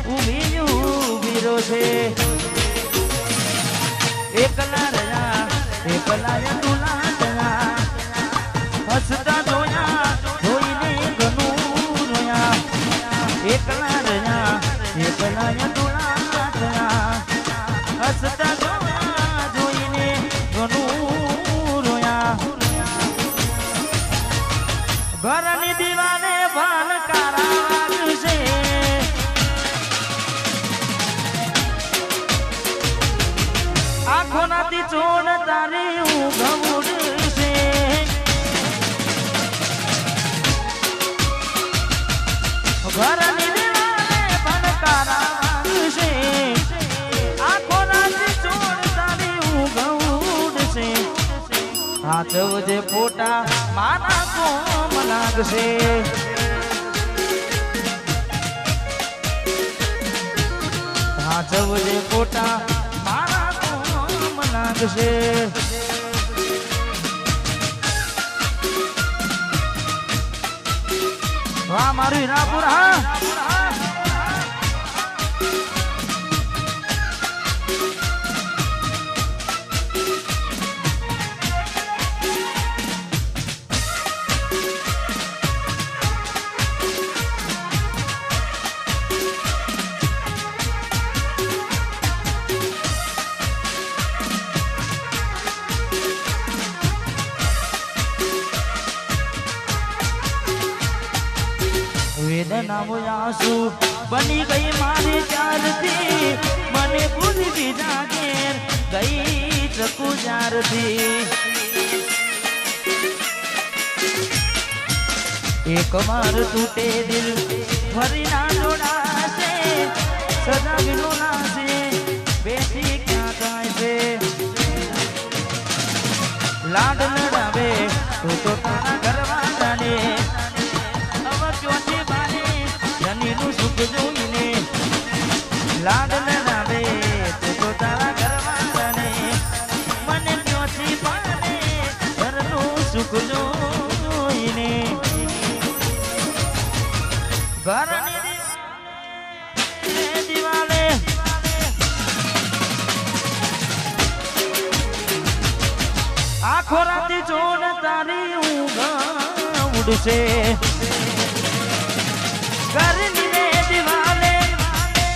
ઉભી ઉભી રોશે એકલા રહ્યા એકલા તુલા ગયા હસતા જોયા જોઈને ઘણું રોયા એકલા રહ્યા એકલા તુલા ગયા હસતા જોયા જોઈને ઘણું રોયા ઘરની દીવાને ભાન કારા વાગશે આંખો નાથી ચોન તારી ઊંઘ ઉડશે ઘરની દીવાને ભાન કારા વાગશે આંખો નાથી ચોન તારી ઊંઘ ઉડશે હાથ વજે ફોટા મારા કોમ લાગશે હાથ વજે ફોટા મારા કોમ લાગશે વાહ મારું હીરાપુર હા વેદના આંસુ બની ગઈ મારી ચારથી મને ભૂલી બીજા ઘેર ગઈ ચકુ ચારથી એક વાર તૂટે દિલ ફરી ના જોડાશે સદા વિનો નાશે બેસી ક્યાં થાય છે લાડ લડાવે તો તારા ઘરમાં જાને સુખ જોઈને લાડ લડાવે તો તારા ઘરમાં જાને મને ક્યોથી પાને ઘરનું સુખ જોઈને ઘરની દિવાલે આખો રાતી જોડ તારી ઊંઘ ઉડશે ઘરની દિવાલે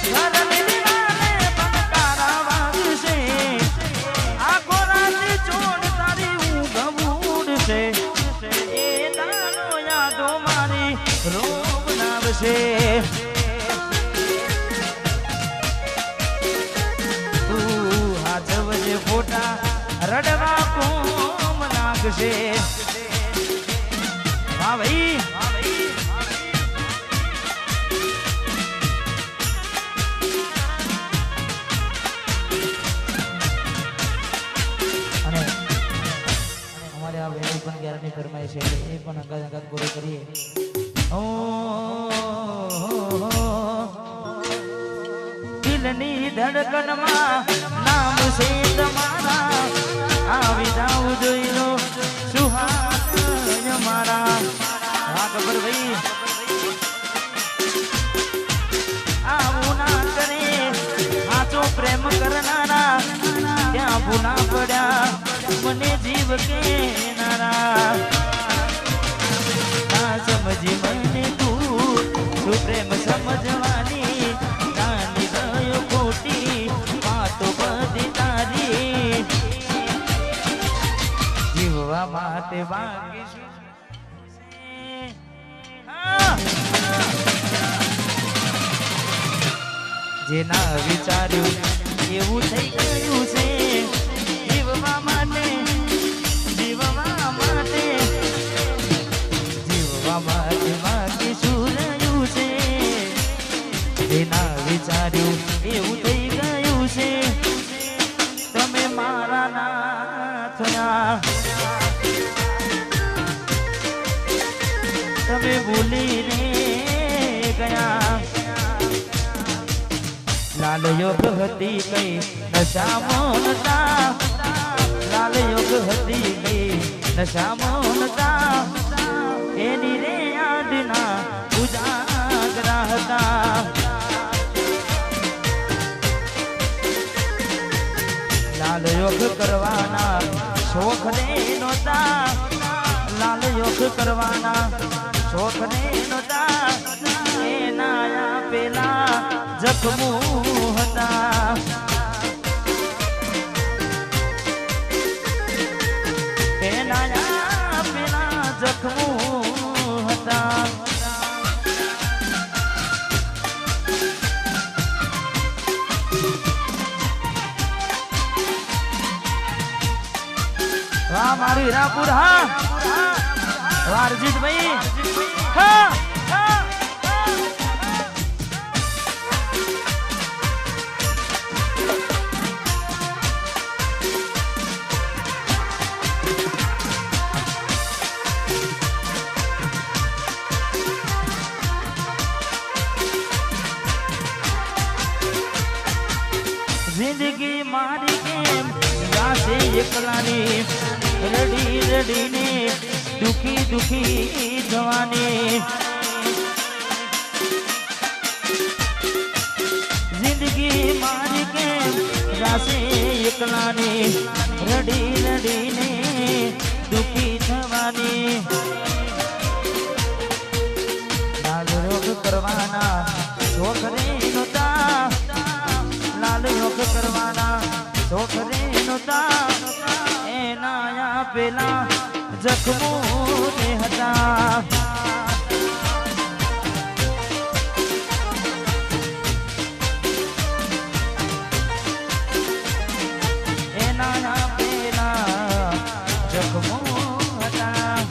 ઘરની દિવાલે પનકારા વાગશે આખો રાતી ચોડ તારી ઊંઘ ઉડશે એ દાનો યાદો મારી રોગ નાવશે તું હાથ વજે ફોટા રડવા કોમ લાગશે વાહ ભાઈ ગેરંટી ફરમાય છે એ પણ અંગાત અંગાત પૂરો કરીએ દિલની ધડકનમાં નામ છે તમારા આવી જાઉં જોઈલો સુહાગ મારા હા ખબર ભાઈ આવું ના કરે સાચો પ્રેમ કરનારા ત્યાં ભૂલા પડ્યા મને જીવ કે નારા ના સમજી મને તું પ્રેમ સમજવાની નાની ગયો ખોટી વાતો બધી તારી જીવવા માટે બાકી જે ના વિચાર્યું એવું થઈ ગયું છે જીવવા માટે બાકી શું રહ્યું છે એના વિચાર્યું એવું થઈ ગયું છે તમે મારા ના થયા તમે ભૂલીને ગયા લાલ યોગ હતી કઈ નશામાં નતા લાલ યોગ હતી કઈ નશામાં નતા એની રે યાદના ઉજાગરા હતા યોગ કરવાના શોખ ને નોતા લાલ યોગ કરવાના શોખ ને નોતા એના પેલા જખમુ હતા એના પેલા જખમુ હતા વાહ મારી રાપુર હા વારજીત ભાઈ હા जिंदगी मारी केम गासे एकलानी रडी रडी ने दुखी दुखी जवानी जिंदगी मारी केम गासे एकलानी रडी रडी ने दुखी जवानी लाल रोग करवाना शोख रे नोता लाल योग करवाना शोख रे नोता एना पेला जखमू ने હતા એના પેલા જખમુ હતા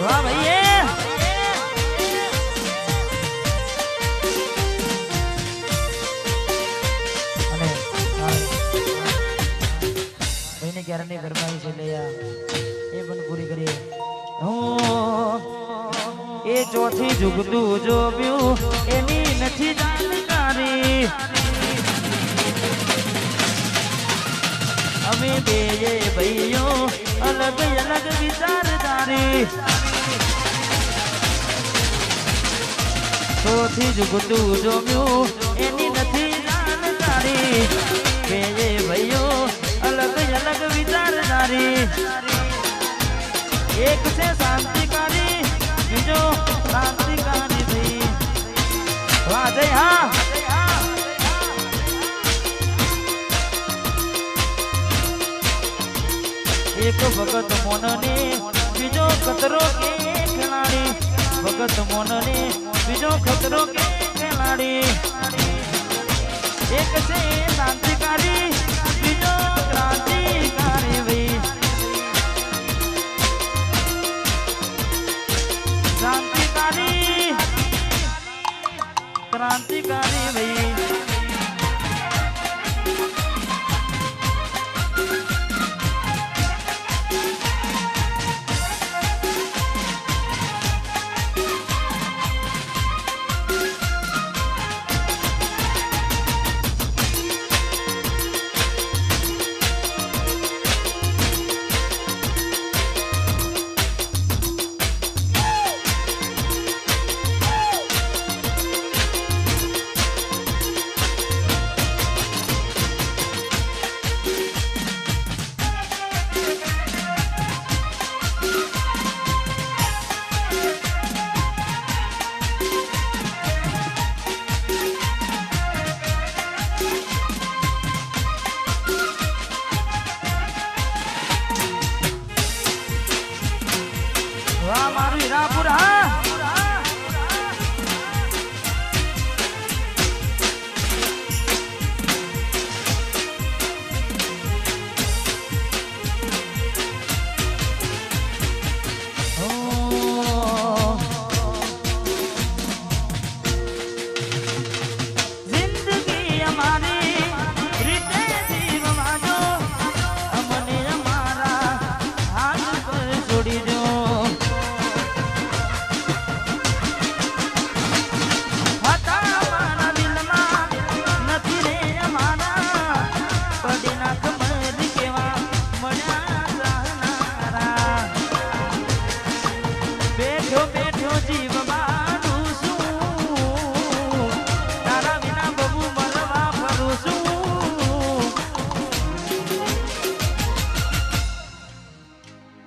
वाह भैया અને ભાઈને ક્યારની ફરમાઈ છે લયા એ પણ પૂરી કરીએ એ ચોથી જુગતું જોબ્યું એની નથી જાણકારી અમે બે ભાઈઓ અલગ અલગ વિચારધારી ચોથી જુગતું જોબ્યું એની નથી જાણકારી બે ભાઈઓ અલગ અલગ વિચારધારી એક છે શાંતિકારી બીજો ક્રાંતિકારી થઈ વાહ જય હા એક ભગત મોનને બીજો ખતરો કે ખેલાડી ભગત મોનને બીજો ખતરો કે ખેલાડી એક છે ક્રાંતિકારી બીજો ક્રાંતિકારી ભાઈ ક્રાંતિકારી ક્રાંતિકારી ભાઈ વાહ મારું હીરાપુર હા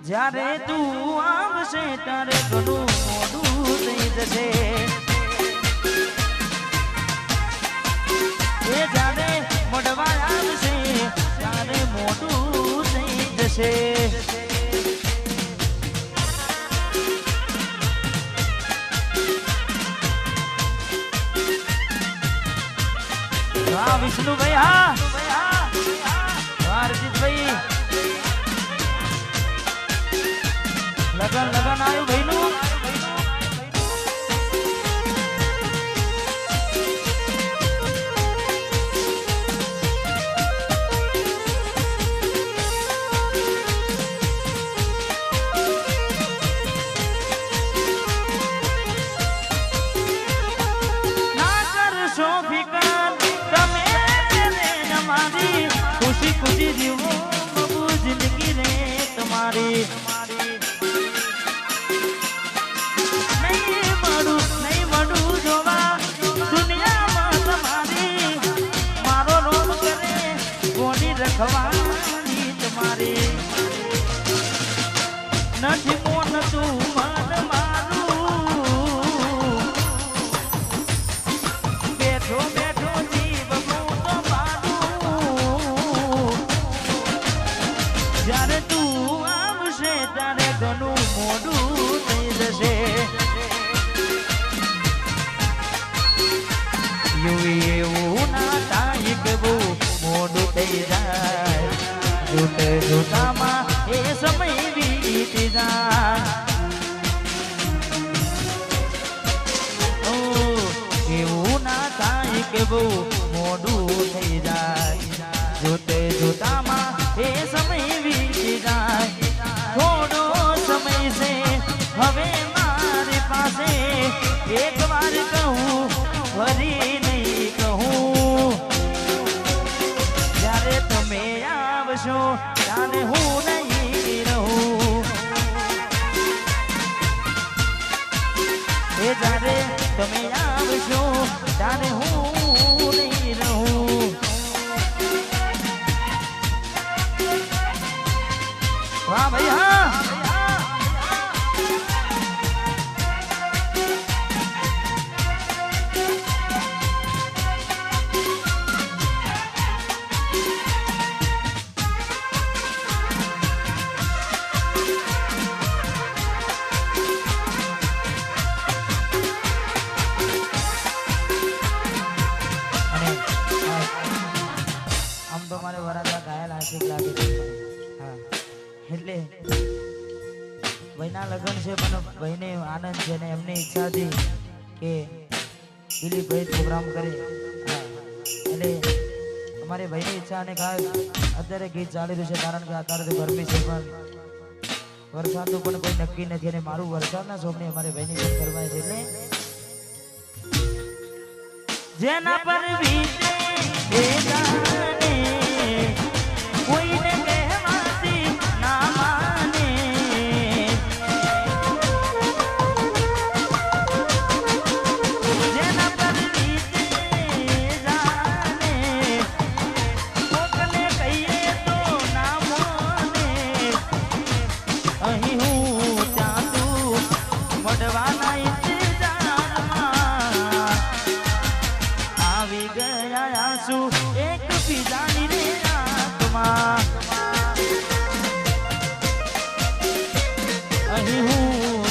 જ્યારે તું આવશે ત્યારે ઘણું મોડું થઈ જશે એ જ્યારે મળવા આવશે ત્યારે મોડું થઈ જશે હા વિષ્ણુભાઈ હા હરજીતભાઈ લગન આવ્યું ભાઈનું ખુશી જીવો બબુ જિંદગી રે તમારી નહીં મળું જોવા દુનિયામાં તમારી મારો રોગ કરે કોની રખવાની તમારી નથી મોન તું મન મારું બેઠો જીવ જ્યારે તું આવશે ત્યારે ઘણું મોડું થઈ જશે એવું ના થાય કે બહુ મોડું થઈ જાય જૂતામાં એ સમય વીતી જાય એવું ના થાય કે બહુ મોડું થઈ જાય જૂતામાં એ સમય વીતી જાય થોડો સમય છે હવે મારી પાસે એક વાર કહું ફરી નહીં કહું જ્યારે તમે આવશો ત્યારે હું નહીં રહું એ જ્યારે તમે આવશો ત્યારે હું નહીં રહું વાહ ભાઈ હા આમ તો મારે વરાજા ઘાયલ આશિક લાગે છે હા એટલે ભાઈના લગ્ન છે પણ ભાઈને આનંદ છે ને એમની ઈચ્છા હતી કે દિલીપભાઈ પ્રોગ્રામ કરે એટલે અમારે ભાઈની ઈચ્છા અને અત્યારે ગીત ચાલી રહ્યું છે કારણ કે અત્યારે તો ગરમી છે પણ વરસાદનું પણ કોઈ નક્કી નથી અને મારું વરસાદના શોખની અમારે ભાઈની ગીત કરવાય છે એટલે જેના પર વીતે એ જાણે કોઈને કહેવાતી ના માને જેના પર વીતે જાણે કોકને કહીએ તો ના મોને અહીં હું ત્યાં તું મળવાના આવી ગયા આંસુ એક બીજાની રે આંખમાં અહીં હું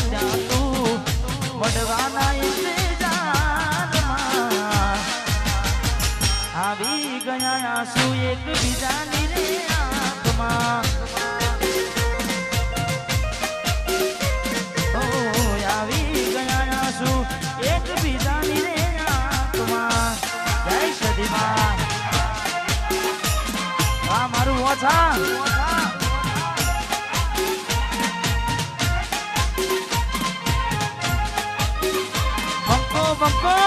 ત્યાં તું મળવાના ઇંતજારમાં આવી ગયા આંસુ એક બીજાની રે આંખમાં આવી ગયા આંસુ એક બીજાની રે આંખમાં જય સદીમાં આ મારું ઓછા બંકો બંકો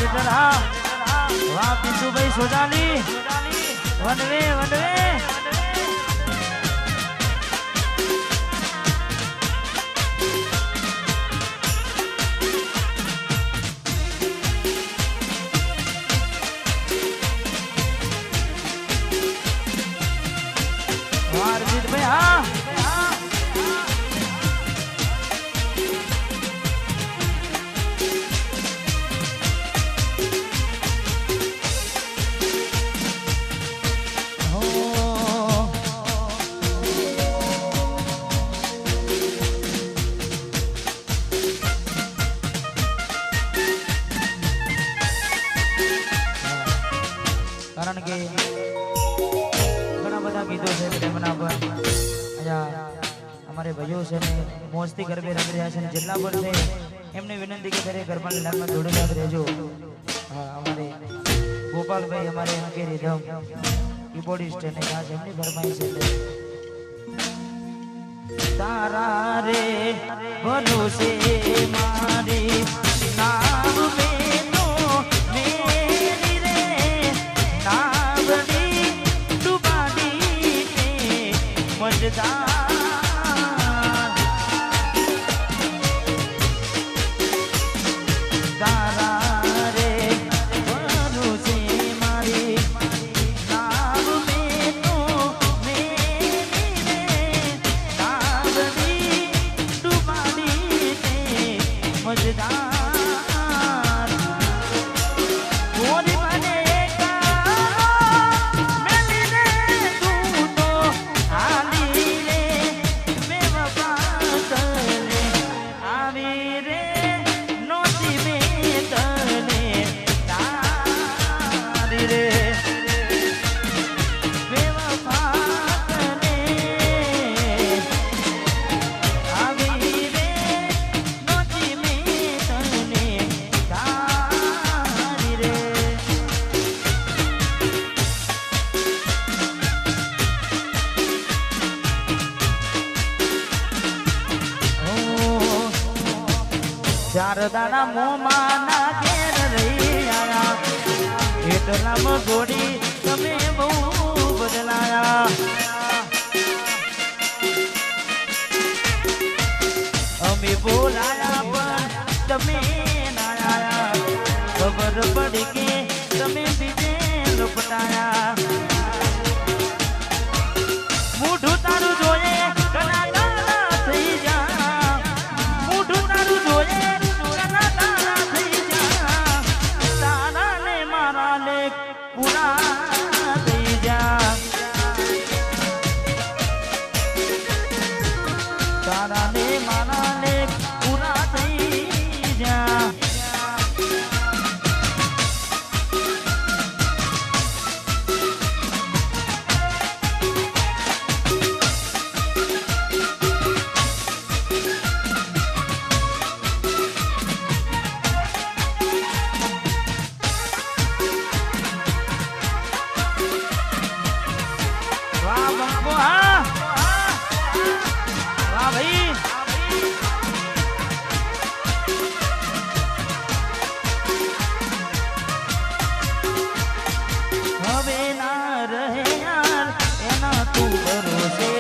બેટર હા વાહ પીસુભાઈ સોજાલી વનવે વનવે અરજીતભાઈ હા કારણ કે ઘણા બધા ગીતો છે તેમના પર અહીંયા અમારે ભાઈઓ છે ને મોજથી ગરબે રમી રહ્યા છે ને જેટલા પર છે એમને વિનંતી કે દરેક ગરબાની લાઈનમાં જોડેલા રહેજો હા અમારે ગોપાલભાઈ અમારે અંકે રીધમ કીબોર્ડિસ્ટ અને ખાસ એમની ફરમાઈશ છે તારા રે ભરોસે મારી નામ મેનો મેરી રે નાવડી ડુબાડી ને મજદાર તારા રે ભરોસે મારી નામ મેનો મેરી રે નાવડી ડુબાડી ને મજદાર ચાર દાડા મોમાના ઘેર રહી આયા એટલામાં ગોડી તમે બહુ બદલાયા અમે બોલાયા પણ તમે ના આયા ખબર પડી કે તમે બીજે લપટાયા મોઢું તારું જોઈએ કના કાના થઈ જા મોઢું તારું જોઈએ તારા ને મારા ને પૂરા થઈ જા વાહ બંકો હા વાહ ભાઈ હવે ના રહે યાર એના તું ભરોસે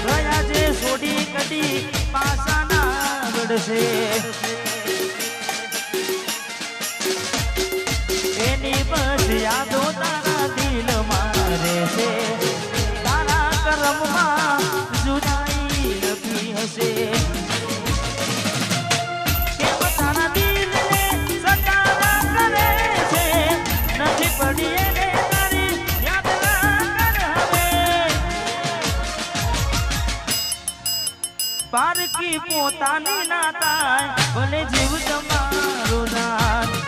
ગયા છે છોડી કડી પાસા ના વડશે એની બસ યાદો તારા દિલ મારે છે તારા કરમમાં જુદાઈ લખી હશે કે તારા દિલને સતાવા કરે છે નથી પડી એને તારી યાદ ના હવે પારકી પોતાની ના થાય ભલે જીવ તમારો નાથ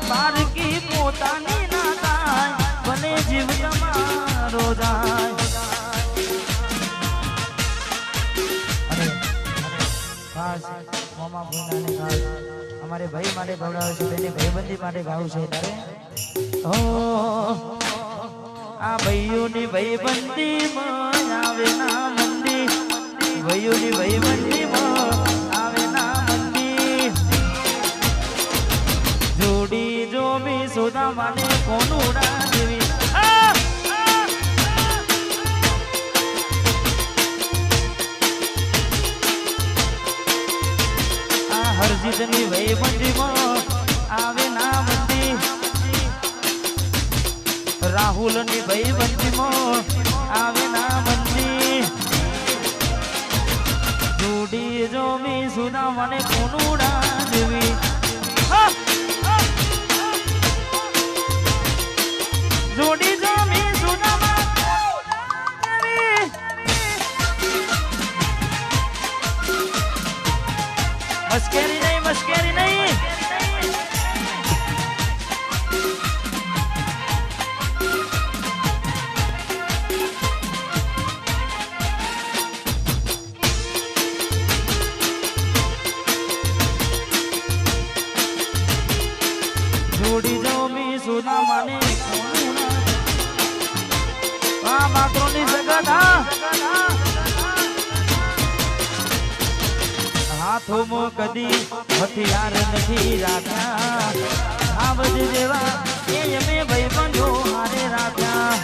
પારકી પોતાની ના થાય ભલે જીવ તમારો જાય અને ખાસ મોમા ભૂનાને ખાસ અમારે ભાઈ માટે ગવડાવે છે તેની ભાઈબંધી માટે ગાવું છે તારે આ ભાઈઓની ભાઈબંધીમાં આવે ના મંદી ભાઈઓની ભાઈબંધીમાં આવે ના મંદી જોડી જો બી સોદા માને કોનું જેવી આ હરજીતની ભાઈબંધીમાં આવે ના મંદી રાહુલની ભાઈબંધીમાં આવે ના મંદી જોડી જો મી સુના મને કોનુડા જેવી જોડી જો મી સુના મસ્કેરી નહીં મસ્કેરી નહીં જોડી જાઓ મી સોના માને આ માત્રોની જગત હાથોમાં કદી હથિયાર નથી રાખ્યા આવજ જેવા એ અમે ભાઈબંધો હારે રાખ્યા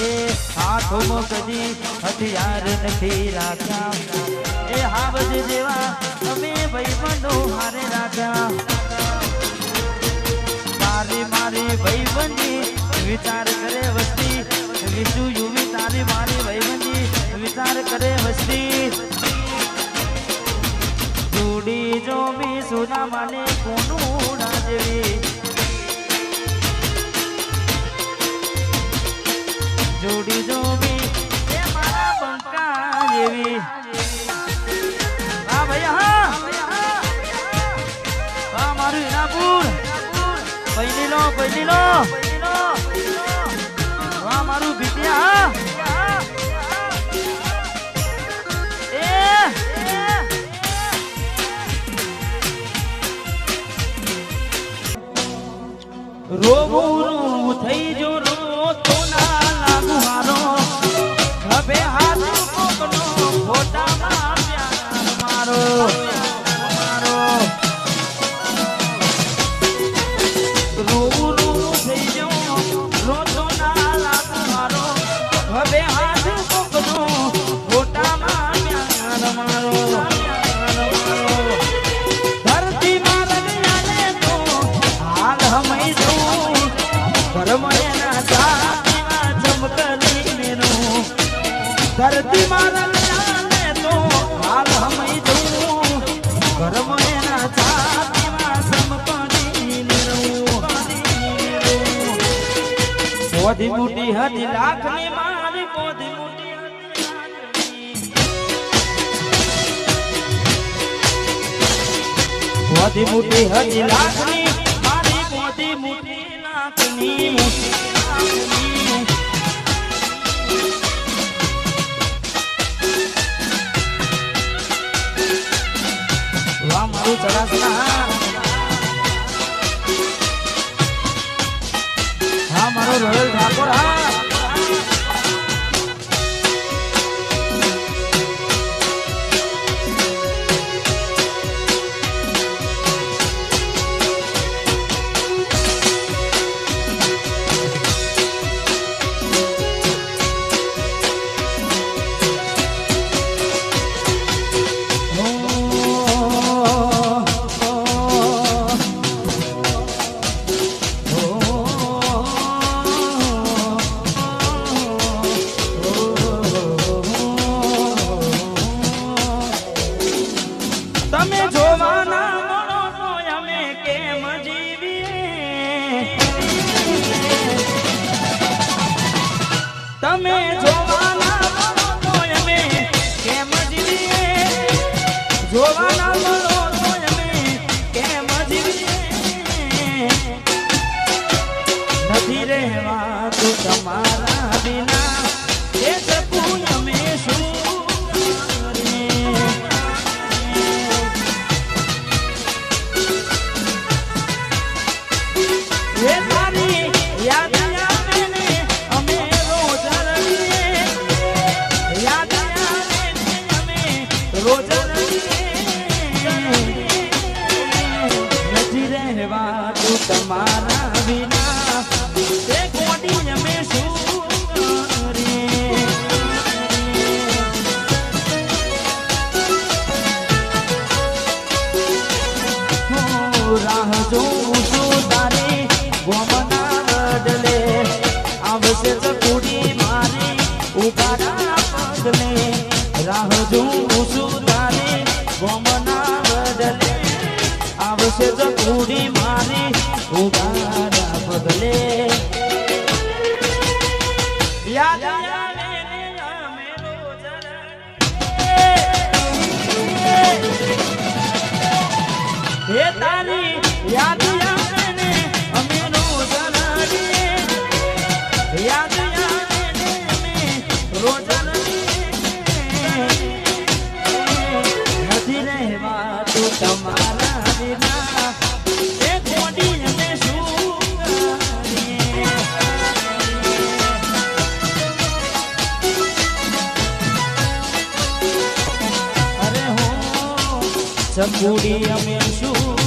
એ હાથોમાં કદી હથિયાર નથી રાખ્યા એ હાવજ જેવા અમે ભાઈબંધો હારે રાખ્યા તારી મારી ભાઈબંધી વિચાર કરે વસ્તી વિશુ યુવી તારી મારી ભાઈબંધી વિચાર કરે વસ્તી જોડી જો બી સોના માને કોનું ના જેવી જોડી જો બી એ મારા બંકા જેવી હા ભૈયા હા મારું હિનાપુર પહેલી લો વાહ મારું ભીટિયા રોવું થઈ જો રો તો ના લાગુ હારો હવે હાથ કોકનો ફોટામાં પ્યાર મારો રોવું થઈ જો રો તો ના લાગુ હારો હવે હાથ કોકનો ફોટામાં પ્યાર મારો ધરતી માં રંગાલે તો હાલ હમઈ ધરતી મારા જાને તો હાલ હમઈ દઉં ઘરમ એના છાતીમાં સમપડી નિરવું પોધી મોટી હતી લાખની મારી પોધી મોટી પોધી મોટી હતી લાખની મારી પોધી મોટી લાખની મારું ચડાસના હા મારો રોયલ ઠાકોર તમે જોવાના તો અમે કેમ જીવીએ જોવાના મળો તો અમે કેમ જીવીએ નથી રહેવા તો તમારા વિના એ શકું અમે શું કરીએ ચકુડી મારી ઉગાડા પગલે રાહ જોઉં છું તારે ગોમના બદલે આવશે ચકુડી મારી ઉગાડા પગલે યાદ આવે ને અમે રોજ હે તારી યાદ આવે ને અમે રોજ યાદ આવે ને અમે રોજ નથી રહેવા તું તમારા વિના એ કોડી અમે શું કરીએ અરે હો ચકુડી અમે શું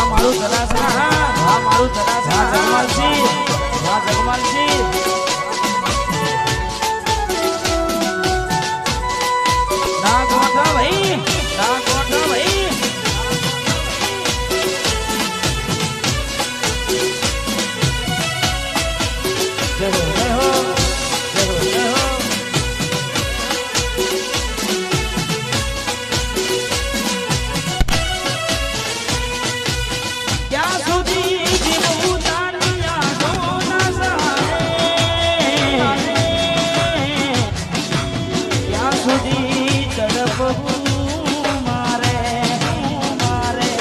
મારું જલાસા હા મારું જલાસા જગમાલજી વાહ જગમાલજી ના ગોઠા ભાઈ ના ગોઠા ભાઈ જય હો જય હો જય હો ક્યાં સુધી જીવું તાનિયા સોના સહારે ક્યાં સુધી તડપવું મારે મારે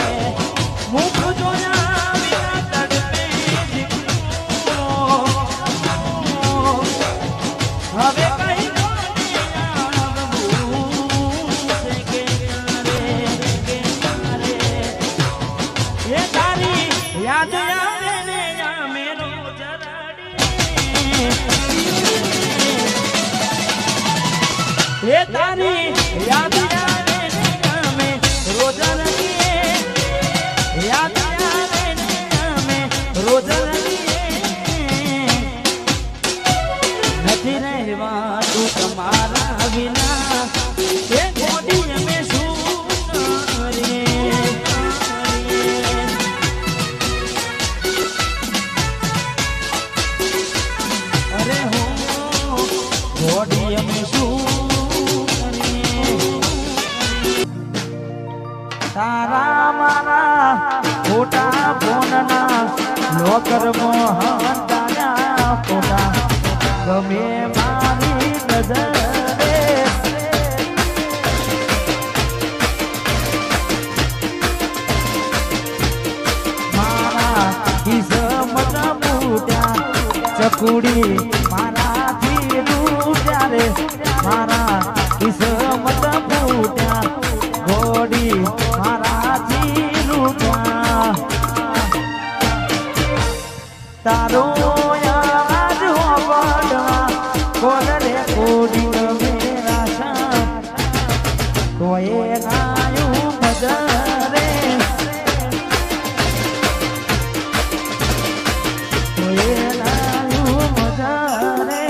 મુખ જોયા વિના તડપે જીવું હવે કઈ યાદ આવે ને અમે રોજ રડીએ તારી યાદ આવે ને અમે રોજ રડીએ યાદ આવે ને અમે રોજ રડીએ નથી રહેવા તું તમારા વિના એ ગોડી અમે શું કરીએ અરે હો ગોડી અમે શું તારા મારા ખોટા ફોનના લોકરમાં તારા ફોટા ગમે મારી નજરે મારા કિસ્મત ફૂટ્યા ચકુડી મારાથી રૂટ્યા રે મારા કિસ્મત ફૂટ્યા ગોડી મારાથી રૂટ્યા તારો યાદ હોવડવા કોલ રે ગોડી મેરા શામ કોઈએ ગાયું મજરે કોઈએ ગાયું મજરે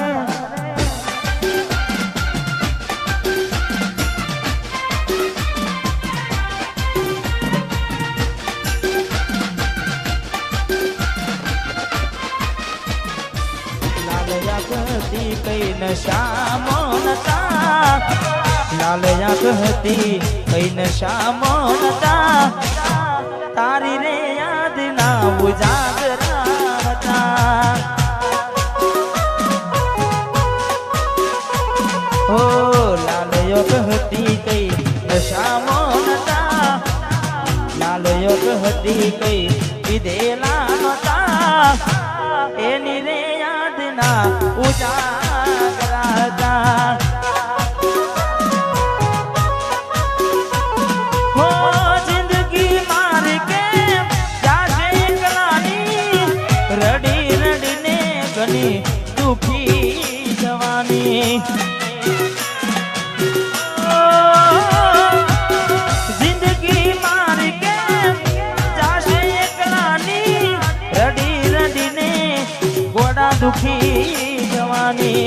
કઈ નશામો નતા લાલ યાદ હતી કઈ નશામો નતા તારી રે યાદ ના ઉજાગરા હતા ઓ લાલ યોગ હતી કઈ નશામો નતા લાલ યોગ હતી કઈ વિધેલા નતા એની રે યાદ ના ઉજાગરા હતા હો જિંદગી માર કે જાજે એકલાની રડી રડીને ઘણી દુખી જવાની જિંદગી માર કે જાજે એકલાની રડી રડીને ગોડા દુખી જવાની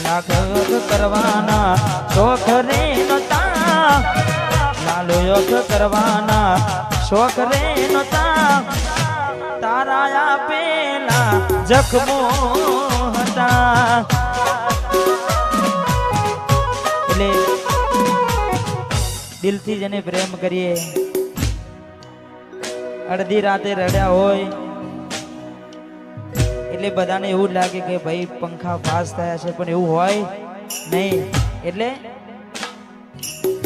લાખ કરવાના શોખ રે યોગ કરવાના શોખ રે નતા તારા આપેલા જખમો હતા એટલે દિલથી જેને પ્રેમ કરીએ અડધી રાતે રડ્યા હોય એટલે બધાને એવું લાગે કે ભાઈ પંખા પાસ થયા છે પણ એવું હોય નહીં એટલે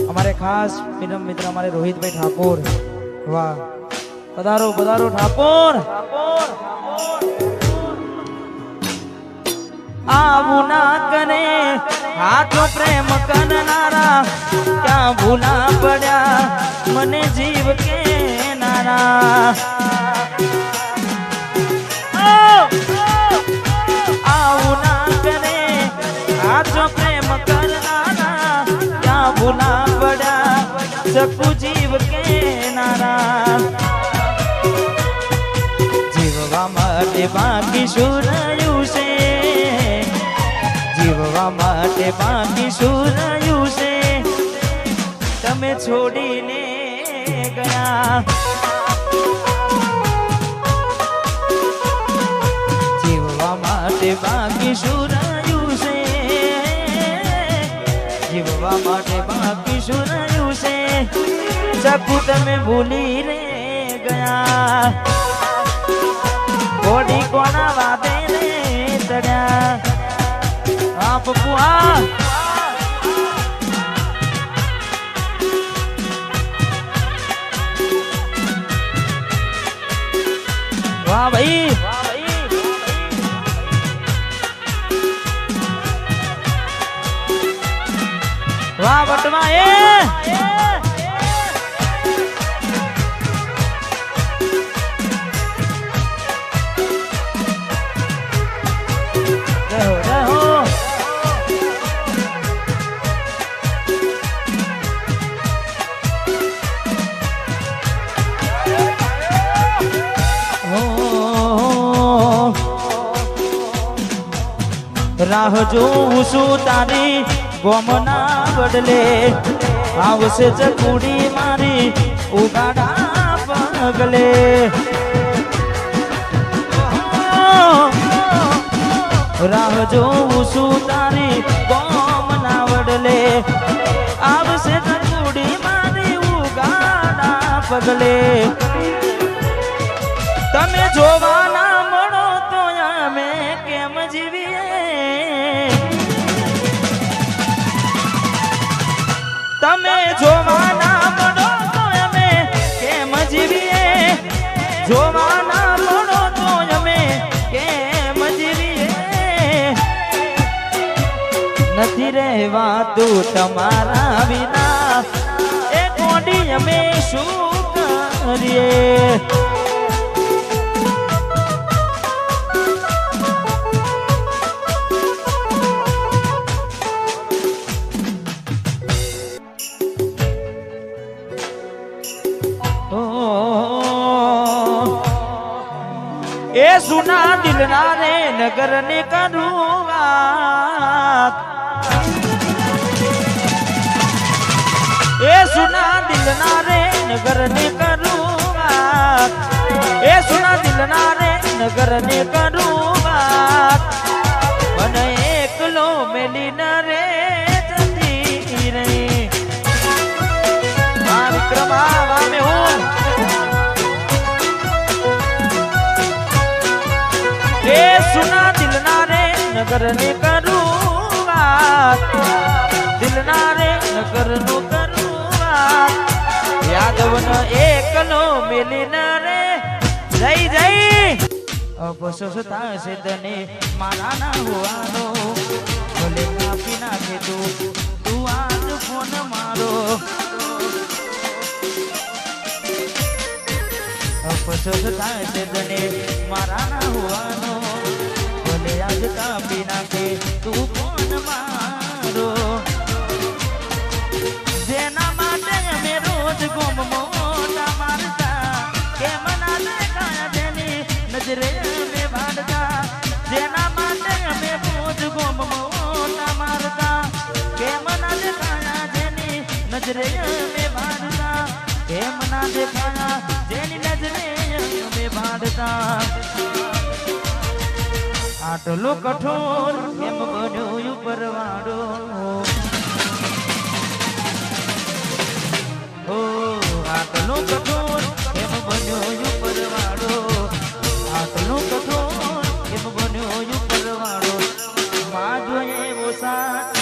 અમારે ખાસ મિત્ર અમારે રોહિતભાઈ ઠાકોર વાહ પધારો પધારો ઠાકોર આવું ના કરે હાથો પ્રેમ કરનારા ક્યાં ભૂલા પડ્યા મને જીવ કે નારા આવું ના કરે હાથો પ્રેમ કરનારા ક્યાં ભૂલા પડ્યા શકું જીવ કે નારા જીવવા માટે બાકી શું રહ્યું છે જીવવા માટે બાકી શું રહ્યું છે તમે છોડીને ગયા જીવવા માટે બાકી શું રહ્યું છે જીવવા માટે બાકી શું રહ્યું છે શકું તમે ભૂલી રે ગયા ઘોડી કોના વાદે રે ચડ્યા આ પપ્પુ આ વાહ ભાઈ વાહ વટવા એ રાહ જોઉં છું તારી ગોમના બદલે આવશે ચકુડી મારી ઉગાડા પગલે રાહ જોઉં છું તારી ગોમના બદલે આવશે ચકુડી મારી ઉગાડા પગલે તમે જોવાના મળો તો અમે કેમ જીવીએ તમે જોવાના મળો તો અમે કેમ જીવીએ જોવાના મળો તો અમે કેમ જીવીએ નથી રહેવાતું તમારા વિના એ કોડી અમે શું કરીએ એ સુના દિલના રે નગર ને કરું વાત એ સુના દિલના રે નગર ને કરું વાત એ સુના દિલના રે નગર ને કરું વાત મને એકલો મેલી ન રે જતી રહી આ વિક્રમા વામે હું એ સુના દિલના રે નગર ને કરું વાત દિલના રે નગર નું કરું વાત યાદવ એકલો મેલી ન રે જઈ જઈ અફસોસ થશે તને મારા ના હોવાનો ભલે કાપી નાખે તું આજ ફોન મારો અફસોસ થશે તને મારા ના હોવાનો ભલે આજ કાપી નાખે તું ફોન મારો જેના માટે અમે રોજ ગોમ મોટા મારતા કેમ ના દેખાયા જેની નજરે અમે વાડતા જેના માટે અમે રોજ ગોમ મોટા મારતા કેમ ના દેખાયા જેની નજરે અમે ભાડતા કેમ ના દેખાયા જેની નજરે અમે ભાડતા આટલો કઠોર કેમ બન્યો ઉપરવાળો ઓ આટલો કઠોર કેમ બન્યો ઉપરવાળો આટલો કઠોર કેમ બન્યો ઉપરવાળો માં જોઈએ એવો સાથ